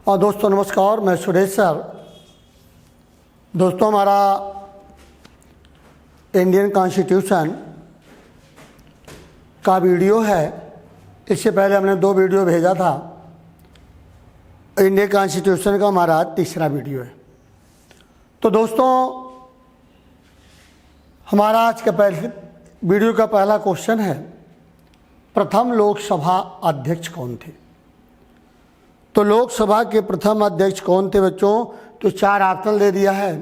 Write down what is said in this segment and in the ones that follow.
और दोस्तों नमस्कार, मैं सुरेश सर। दोस्तों हमारा इंडियन कॉन्स्टिट्यूशन का वीडियो है। इससे पहले हमने 2 वीडियो भेजा था। इंडियन कॉन्स्टिट्यूशन का हमारा तीसरा वीडियो है। तो दोस्तों हमारा आज का वीडियो का पहला क्वेश्चन है, प्रथम लोकसभा अध्यक्ष कौन थे? तो लोकसभा के प्रथम अध्यक्ष कौन थे बच्चों? तो 4 ऑप्शन दे दिया है।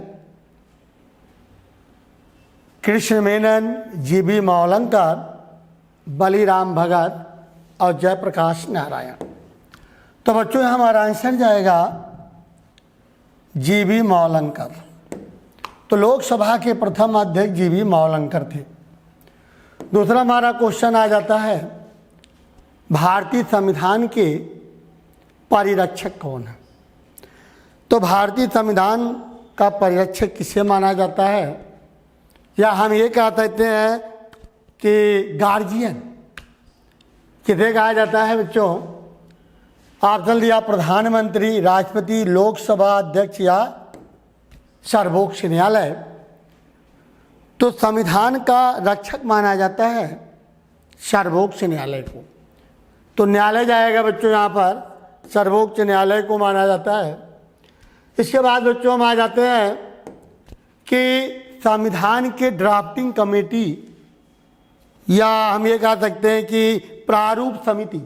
कृष्ण मेनन, जीबी मावलंकर, बलिराम भगत और जयप्रकाश नारायण। तो बच्चों हमारा आंसर जाएगा जीबी मावलंकर। तो लोकसभा के प्रथम अध्यक्ष जीबी मावलंकर थे। दूसरा हमारा क्वेश्चन आ जाता है, भारतीय संविधान के परिरक्षक कौन है? तो भारतीय संविधान का परिरक्षक किसे माना जाता है, या हम ये कह सकते हैं कि गार्जियन किसे कहा जाता है बच्चों? ऑप्शन दिया प्रधानमंत्री, राष्ट्रपति, लोकसभा अध्यक्ष या सर्वोच्च न्यायालय। तो संविधान का रक्षक माना जाता है सर्वोच्च न्यायालय को। तो न्यायालय जाएगा बच्चों, यहाँ पर सर्वोच्च न्यायालय को माना जाता है। इसके बाद बच्चों हम आ जाते हैं कि संविधान के ड्राफ्टिंग कमेटी, या हम ये कह सकते हैं कि प्रारूप समिति,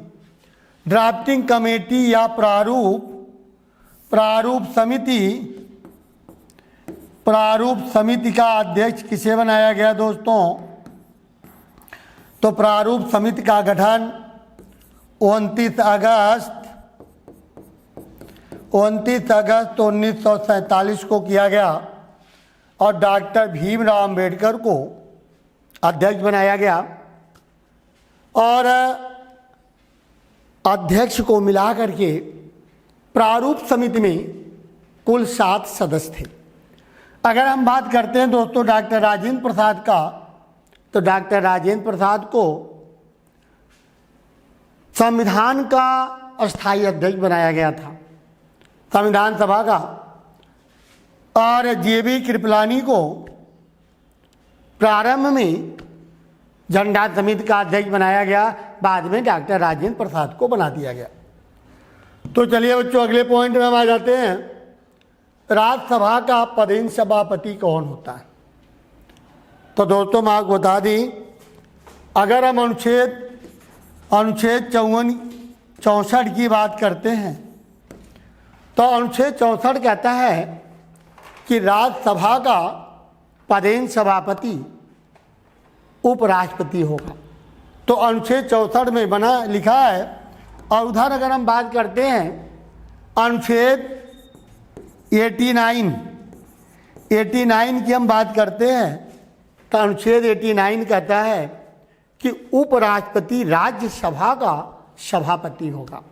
ड्राफ्टिंग कमेटी या प्रारूप समिति का अध्यक्ष किसे बनाया गया दोस्तों? तो प्रारूप समिति का गठन 29 अगस्त 1947 को किया गया और डॉक्टर भीमराव अंबेडकर को अध्यक्ष बनाया गया। और अध्यक्ष को मिला करके प्रारूप समिति में कुल 7 सदस्य थे। अगर हम बात करते हैं दोस्तों डॉक्टर राजेंद्र प्रसाद का, तो डॉक्टर राजेंद्र प्रसाद को संविधान का अस्थायी अध्यक्ष बनाया गया था, संविधान सभा का। और जेबी कृपलानी को प्रारंभ में झंडा समिति का अध्यक्ष बनाया गया, बाद में डॉक्टर राजेंद्र प्रसाद को बना दिया गया। तो चलिए बच्चों अगले पॉइंट में हम आ जाते हैं, राज्यसभा का पदेन सभापति कौन होता है? तो दोस्तों मैं आपको बता दी, अगर हम अनुच्छेद 64 की बात करते हैं तो अनुच्छेद 64 कहता है कि राज्यसभा का पदेन सभापति उपराष्ट्रपति होगा। तो अनुच्छेद 64 में बना लिखा है। और उधर अगर हम बात करते हैं अनुच्छेद 89 की हम बात करते हैं, तो अनुच्छेद 89 कहता है कि उपराष्ट्रपति राज्यसभा का सभापति होगा।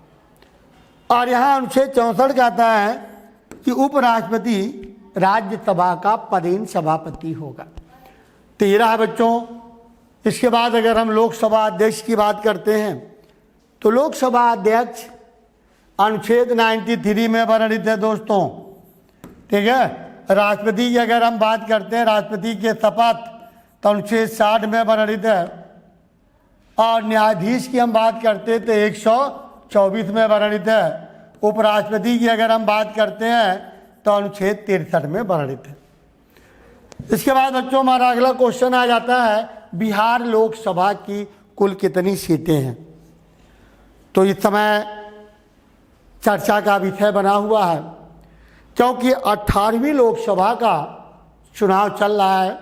और यहाँ अनुच्छेद 64 कहता है कि उपराष्ट्रपति राज्यसभा का पदेन सभापति होगा। तो ये रहा बच्चों। इसके बाद अगर हम लोकसभा अध्यक्ष की बात करते हैं, तो लोकसभा अध्यक्ष अनुच्छेद 93 में वर्णित है दोस्तों, ठीक है। राष्ट्रपति की अगर हम बात करते हैं, राष्ट्रपति के शपथ, तो अनुच्छेद 60 में वर्णित है। और न्यायाधीश की हम बात करते हैं तो 124 में वर्णित है। उपराष्ट्रपति की अगर हम बात करते हैं तो अनुच्छेद 63 में वर्णित है। इसके बाद बच्चों हमारा अगला क्वेश्चन आ जाता है, बिहार लोकसभा की कुल कितनी सीटें हैं? तो इस समय चर्चा का विषय बना हुआ है, क्योंकि 18वीं लोकसभा का चुनाव चल रहा है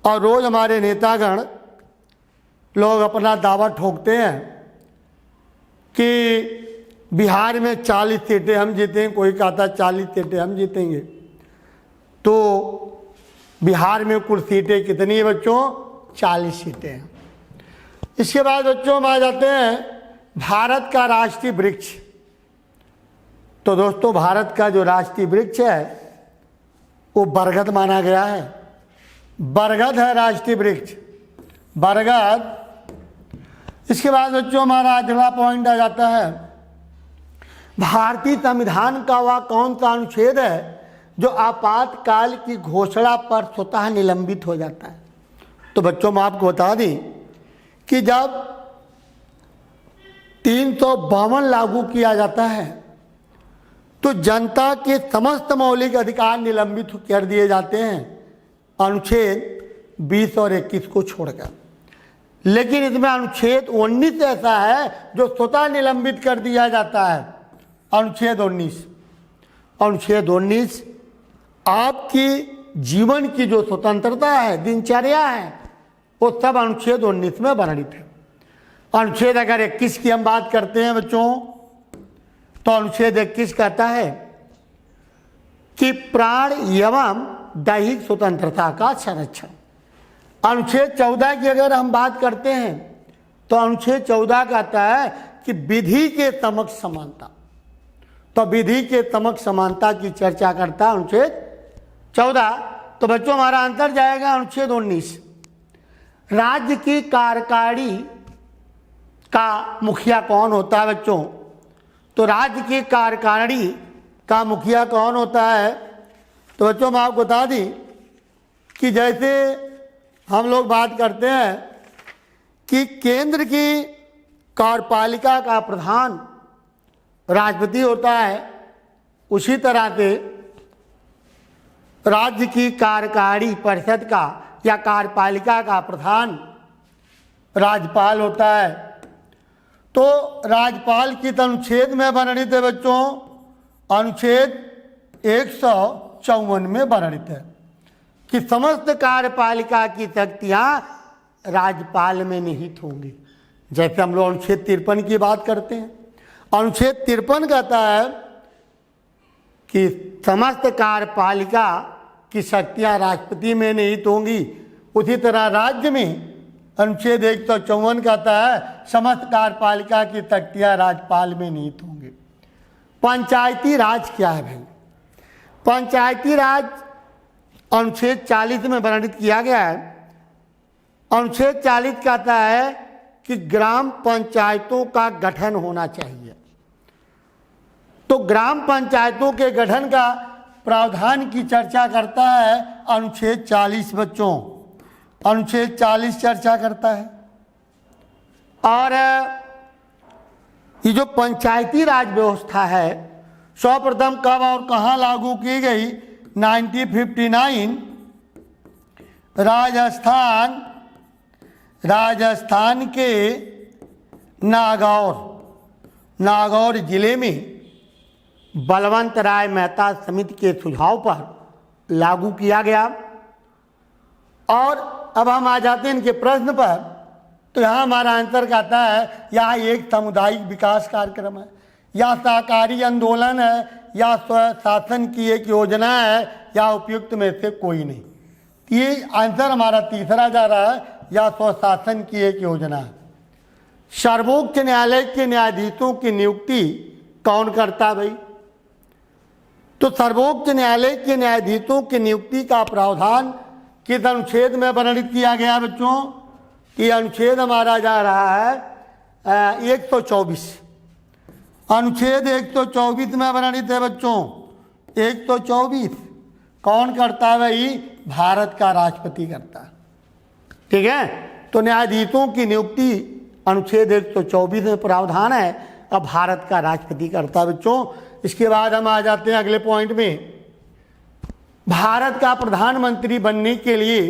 और रोज हमारे नेतागण लोग अपना दावा ठोकते हैं कि बिहार में 40 सीटें हम जीतेंगे, कोई कहता है 40 सीटें हम जीतेंगे। तो बिहार में कुल सीटें कितनी है बच्चों? 40 सीटें हैं। इसके बाद बच्चों हम आ जाते हैं भारत का राष्ट्रीय वृक्ष। तो दोस्तों भारत का जो राष्ट्रीय वृक्ष है वो बरगद माना गया है। बरगद है राष्ट्रीय वृक्ष, बरगद। इसके बाद बच्चों हमारा अगला पॉइंट आ जाता है, भारतीय संविधान का वह कौन सा अनुच्छेद है जो आपातकाल की घोषणा पर स्वतः निलंबित हो जाता है? तो बच्चों मैं आपको बता दें कि जब 352 लागू किया जाता है तो जनता के समस्त मौलिक अधिकार निलंबित कर दिए जाते हैं, अनुच्छेद 20 और 21 को छोड़कर। लेकिन इसमें अनुच्छेद 19 ऐसा है जो स्वतः निलंबित कर दिया जाता है। अनुच्छेद 19 आपकी जीवन की जो स्वतंत्रता है, दिनचर्या है, वो सब अनुच्छेद 19 में वर्णित है। अनुच्छेद अगर 21 की हम बात करते हैं बच्चों, तो अनुच्छेद 21 कहता है कि प्राण एवं दैहिक स्वतंत्रता का संरक्षण। अनुच्छेद 14 की अगर हम बात करते हैं तो अनुच्छेद 14 कहता है कि विधि के समक्ष समानता। तो विधि के समक्ष समानता की चर्चा करता है अनुच्छेद 14। तो बच्चों हमारा आंसर जाएगा अनुच्छेद 19। राज्य की कार्यकारिणी का मुखिया कौन होता है बच्चों? तो राज्य की कार्यकारिणी का मुखिया कौन होता है? तो बच्चों मैं आपको बता दी कि जैसे हम लोग बात करते हैं कि केंद्र की कार्यपालिका का प्रधान राष्ट्रपति होता है, उसी तरह से राज्य की कार्यकारिणी परिषद का या कार्यपालिका का प्रधान राज्यपाल होता है। तो राज्यपाल की अनुच्छेद में वर्णित है बच्चों, अनुच्छेद 154 में वर्णित है कि समस्त कार्यपालिका की शक्तियां राज्यपाल में निहित होंगी। जैसे हम लोग अनुच्छेद 53 की बात करते हैं, अनुच्छेद 53 कहता है कि समस्त कार्यपालिका की शक्तियां राष्ट्रपति में निहित होंगी। उसी तरह राज्य में अनुच्छेद 154 कहता है समस्त कार्यपालिका की शक्तियां राज्यपाल में निहित होंगे। पंचायती राज क्या है भाई? पंचायती राज अनुच्छेद 40 में वर्णित किया गया है। अनुच्छेद 40 कहता है कि ग्राम पंचायतों का गठन होना चाहिए। तो ग्राम पंचायतों के गठन का प्रावधान की चर्चा करता है अनुच्छेद 40 बच्चों। अनुच्छेद 40 चर्चा करता है। और ये जो पंचायती राज व्यवस्था है सर्वप्रथम कब और कहाँ लागू की गई? 1959 राजस्थान के नागौर जिले में बलवंत राय मेहता समिति के सुझाव पर लागू किया गया। और अब हम आ जाते हैं इनके प्रश्न पर। तो यहाँ हमारा आंसर कहता है यह एक सामुदायिक विकास कार्यक्रम है, या सहकारी आंदोलन है, या स्वशासन की एक योजना है, या उपयुक्त में से कोई नहीं। ये आंसर हमारा तीसरा जा रहा है, या स्वशासन की एक योजना है। सर्वोच्च न्यायालय के न्यायाधीशों की नियुक्ति कौन करता है भाई? तो सर्वोच्च न्यायालय के न्यायाधीशों की नियुक्ति का प्रावधान किस अनुच्छेद में वर्णित किया गया बच्चों? ये अनुच्छेद हमारा जा रहा है 124। अनुच्छेद 124 में वर्णित है बच्चों। 124 कौन करता है भाई? भारत का राष्ट्रपति करता है। ठीक है, तो न्यायाधीशों की नियुक्ति अनुच्छेद 124 में प्रावधान है, अब भारत का राष्ट्रपति करता है बच्चों। इसके बाद हम आ जाते हैं अगले पॉइंट में। भारत का प्रधानमंत्री बनने के लिए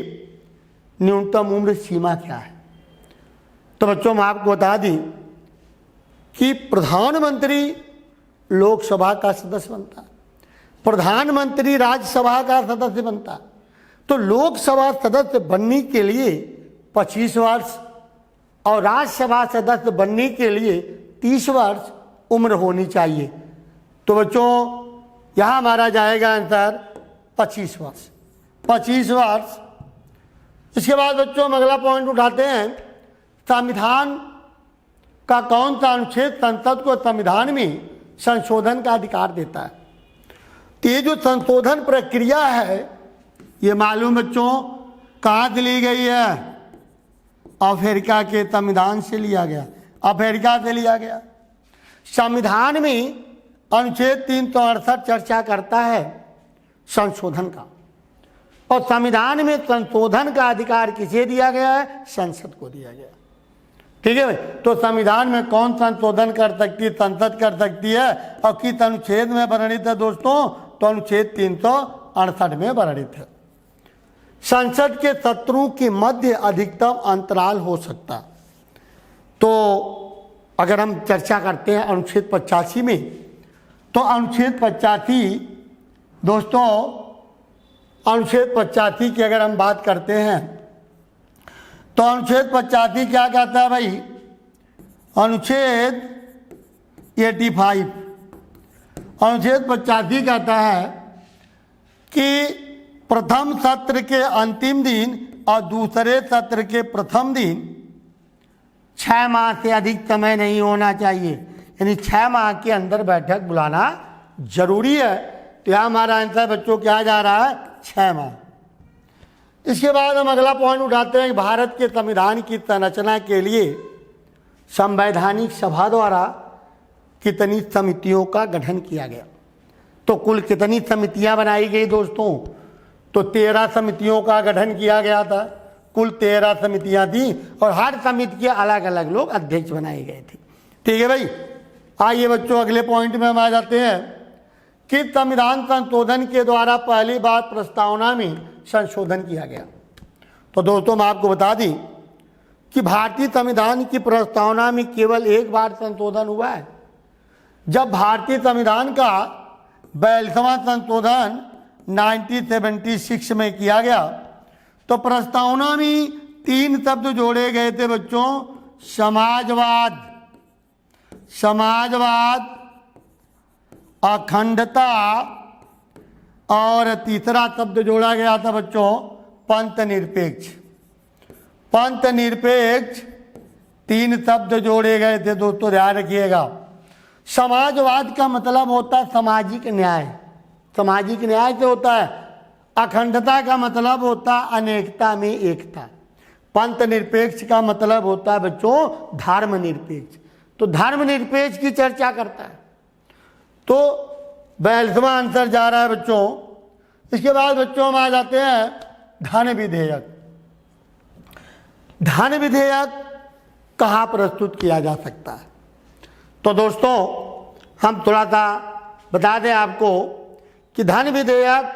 न्यूनतम उम्र सीमा क्या है? तो बच्चों मैं आपको बता दी कि प्रधानमंत्री लोकसभा का सदस्य बनता है, प्रधानमंत्री राज्यसभा का सदस्य बनता है। तो लोकसभा सदस्य बनने के लिए 25 वर्ष और राज्यसभा सदस्य बनने के लिए 30 वर्ष उम्र होनी चाहिए। तो बच्चों यहाँ हमारा जाएगा आंसर 25 वर्ष। 25 वर्ष। इसके बाद बच्चों हम अगला पॉइंट उठाते हैं, संविधान का कौन सा अनुच्छेद संसद को संविधान में संशोधन का अधिकार देता है? तो ये जो संशोधन प्रक्रिया है ये मालूम बच्चों कहाँ से ली गई है? अमेरिका के संविधान से लिया गया। अमेरिका से लिया गया। संविधान में अनुच्छेद 368 चर्चा करता है संशोधन का, और संविधान में संशोधन का अधिकार किसे दिया गया है? संसद को दिया गया। ठीक है भाई, तो संविधान में कौन संशोधन कर सकती है? संसद कर सकती है। और किस अनुच्छेद में वर्णित है दोस्तों? तो अनुच्छेद 368 में वर्णित है। संसद के सत्रों के मध्य अधिकतम अंतराल हो सकता। तो अगर हम चर्चा करते हैं अनुच्छेद 85 में, तो अनुच्छेद 85 दोस्तों, अनुच्छेद 85 की अगर हम बात करते हैं तो अनुच्छेद 85 क्या कहता है भाई? अनुच्छेद 85 अनुच्छेद 85 कहता है कि प्रथम सत्र के अंतिम दिन और दूसरे सत्र के प्रथम दिन 6 माह से अधिक समय नहीं होना चाहिए, यानी 6 माह के अंदर बैठक बुलाना जरूरी है। तो यहाँ हमारा आंसर बच्चों क्या जा रहा है? 6 माह। इसके बाद हम अगला पॉइंट उठाते हैं कि भारत के संविधान की संरचना के लिए संवैधानिक सभा द्वारा कितनी समितियों का गठन किया गया? तो कुल कितनी समितियां बनाई गई दोस्तों? तो 13 समितियों का गठन किया गया था। कुल 13 समितियां थी और हर समिति के अलग अलग लोग अध्यक्ष बनाए गए थे। ठीक है भाई, आइए बच्चों अगले पॉइंट में हम आ जाते हैं कि संविधान संशोधन के द्वारा पहली बार प्रस्तावना में संशोधन किया गया। तो दोस्तों मैं आपको बता दी कि भारतीय संविधान की प्रस्तावना में केवल एक बार संशोधन हुआ है। जब भारतीय संविधान का 42वां संशोधन 1976 में किया गया तो प्रस्तावना में 3 शब्द जोड़े गए थे बच्चों, समाजवाद, समाजवाद, अखंडता और तीसरा शब्द जोड़ा गया था बच्चों पंथ निरपेक्ष। पंथ निरपेक्ष 3 शब्द जोड़े गए थे दोस्तों, ध्यान रखिएगा। समाजवाद का मतलब होता है सामाजिक न्याय, सामाजिक न्याय से होता है। अखंडता का मतलब होता है अनेकता में एकता। पंथ निरपेक्ष का मतलब होता है बच्चों धर्मनिरपेक्ष। तो धर्मनिरपेक्ष की चर्चा करता है। तो 42वां आंसर जा रहा है बच्चों। इसके बाद बच्चों हम आ जाते हैं धन विधेयक। धन विधेयक कहाँ प्रस्तुत किया जा सकता है? तो दोस्तों हम थोड़ा सा बता दें आपको कि धन विधेयक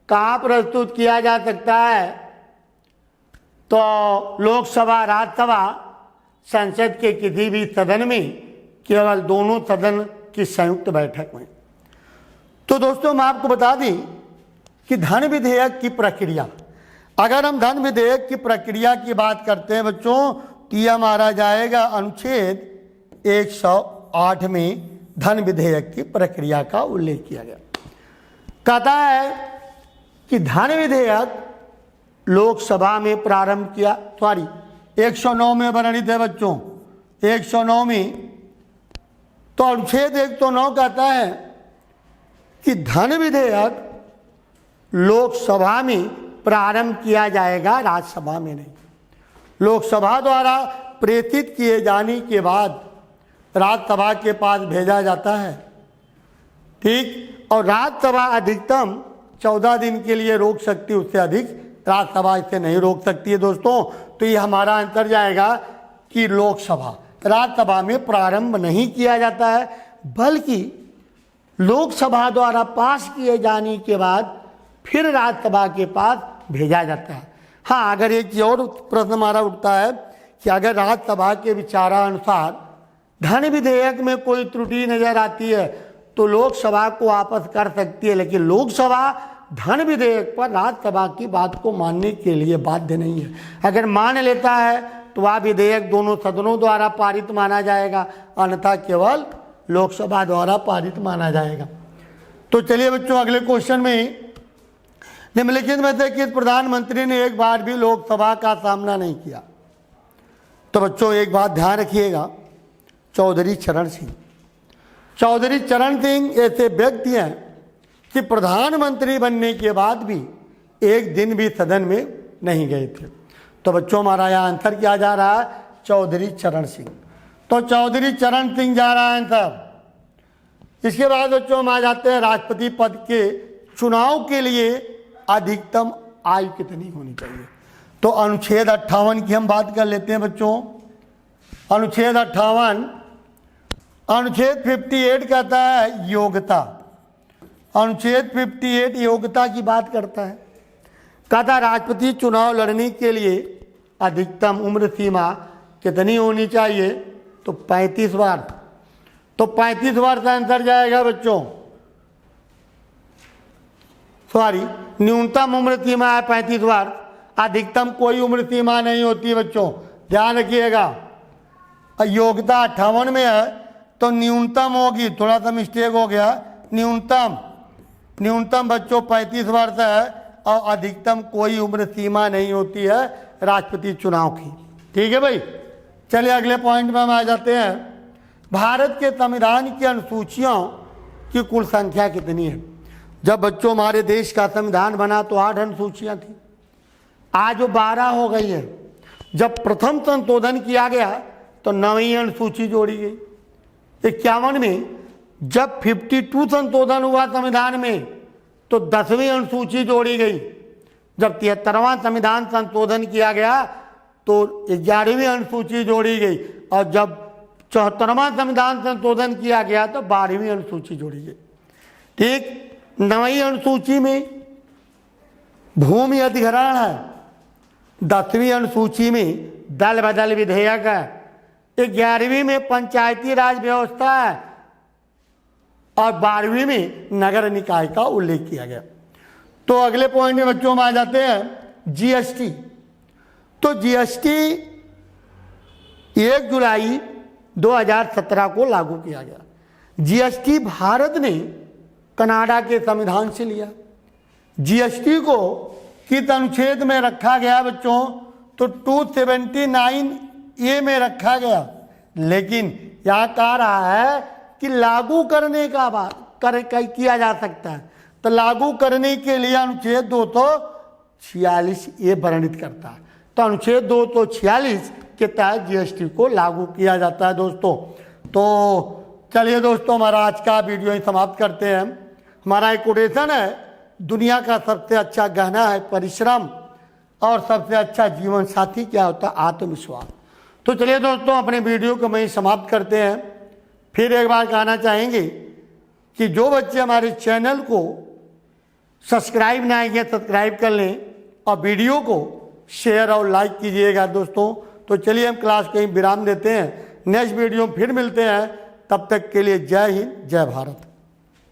कहाँ प्रस्तुत किया जा सकता है। तो लोकसभा, राज्यसभा, संसद के किसी भी सदन में, केवल दोनों सदन की संयुक्त बैठक में। तो दोस्तों मैं आपको बता दी कि धन विधेयक की प्रक्रिया, अगर हम धन विधेयक की प्रक्रिया की बात करते हैं बच्चों तो यह हमारा जाएगा अनुच्छेद 108 में धन विधेयक की प्रक्रिया का उल्लेख किया गया। कहता है कि धन विधेयक लोकसभा में प्रारंभ किया, 109 में वर्णित है बच्चों, 109 में। तो अनुच्छेद 109 कहता है कि धन विधेयक लोकसभा में प्रारंभ किया जाएगा, राज्यसभा में नहीं। लोकसभा द्वारा प्रेषित किए जाने के बाद राज्यसभा के पास भेजा जाता है, ठीक। और राज्यसभा अधिकतम 14 दिन के लिए रोक सकती है, उससे अधिक राज्यसभा इसे नहीं रोक सकती है दोस्तों। तो ये हमारा आंसर जाएगा कि लोकसभा, राज्यसभा में प्रारंभ नहीं किया जाता है, बल्कि लोकसभा द्वारा पास किए जाने के बाद फिर राज्यसभा के पास भेजा जाता है। हाँ, अगर एक और प्रश्न हमारा उठता है कि अगर राज्यसभा के विचारानुसार धन विधेयक में कोई त्रुटि नजर आती है तो लोकसभा को वापस कर सकती है, लेकिन लोकसभा धन विधेयक पर राज्यसभा की बात को मानने के लिए बाध्य नहीं है। अगर मान लेता है तो वह विधेयक दोनों सदनों द्वारा पारित माना जाएगा, अन्यथा केवल लोकसभा द्वारा पारित माना जाएगा। तो चलिए बच्चों अगले क्वेश्चन में, निम्नलिखित में से किस प्रधानमंत्री ने एक बार भी लोकसभा का सामना नहीं किया? तो बच्चों एक बात ध्यान रखिएगा, चौधरी चरण सिंह। चौधरी चरण सिंह ऐसे व्यक्ति हैं कि प्रधानमंत्री बनने के बाद भी एक दिन भी सदन में नहीं गए थे। तो बच्चों हमारा यहाँ आंसर क्या जा रहा है? चौधरी चरण सिंह। तो चौधरी चरण सिंह जा रहा है आंसर। इसके बाद बच्चों हम आ जाते हैं राष्ट्रपति पद के चुनाव के लिए अधिकतम आयु कितनी होनी चाहिए। तो अनुच्छेद 58 की हम बात कर लेते हैं बच्चों। अनुच्छेद 58, अनुच्छेद 58 कहता है योग्यता। अनुच्छेद 58 योग्यता की बात करता है। कहता राष्ट्रपति चुनाव लड़ने के लिए अधिकतम उम्र सीमा कितनी होनी चाहिए। तो 35 वर्ष। तो 35 वर्ष आंसर जाएगा बच्चों। सॉरी, न्यूनतम उम्र सीमा है 35 वर्ष, अधिकतम कोई उम्र सीमा नहीं होती बच्चों, ध्यान रखिएगा। योग्यता 58 में है तो न्यूनतम होगी, थोड़ा सा मिस्टेक हो गया, न्यूनतम बच्चों 35 वर्ष है और अधिकतम कोई उम्र सीमा नहीं होती है राष्ट्रपति चुनाव की। ठीक है भाई, चलिए अगले पॉइंट में हम आ जाते हैं। भारत के संविधान की अनुसूचियों की कुल संख्या कितनी है। जब बच्चों हमारे देश का संविधान बना तो 8 अनुसूचियां थी, आज वो 12 हो गई है। जब प्रथम संशोधन किया गया तो 9वीं अनुसूची जोड़ी गई। 51 में जब 52 संशोधन हुआ संविधान में तो 10वीं अनुसूची जोड़ी गई। जब 73वां संविधान संशोधन किया गया तो 11वीं अनुसूची जोड़ी गई और जब 74वां संविधान संशोधन किया गया तो 12वीं अनुसूची जोड़ी गई। ठीक, 9वीं अनुसूची में भूमि अधिग्रहण है, 10वीं अनुसूची में दल बदल विधेयक है, 11वीं में पंचायती राज व्यवस्था है और 12वीं में नगर निकाय का उल्लेख किया गया। तो अगले पॉइंट में बच्चों हम आ जाते हैं जीएसटी। तो जीएसटी 1 जुलाई 2017 को लागू किया गया। जीएसटी भारत ने कनाडा के संविधान से लिया। जीएसटी को किस अनुच्छेद में रखा गया बच्चों। तो 279A में रखा गया, लेकिन यहां कह रहा है कि लागू करने का बात किया जा सकता है। तो लागू करने के लिए अनुच्छेद 246A वर्णित करता है। तो अनुच्छेद 246 के तहत जीएसटी को लागू किया जाता है दोस्तों। तो चलिए दोस्तों, हमारा आज का वीडियो ही समाप्त करते हैं। हमारा एक कोटेशन है, दुनिया का सबसे अच्छा गहना है परिश्रम और सबसे अच्छा जीवन साथी क्या होता है, आत्मविश्वास। तो चलिए दोस्तों, अपने वीडियो को वहीं समाप्त करते हैं। फिर एक बार कहना चाहेंगे कि जो बच्चे हमारे चैनल को सब्सक्राइब नहीं किए सब्सक्राइब कर लें और वीडियो को शेयर और लाइक कीजिएगा दोस्तों। तो चलिए हम क्लास को विराम देते हैं, नेक्स्ट वीडियो में फिर मिलते हैं। तब तक के लिए जय हिंद, जय भारत।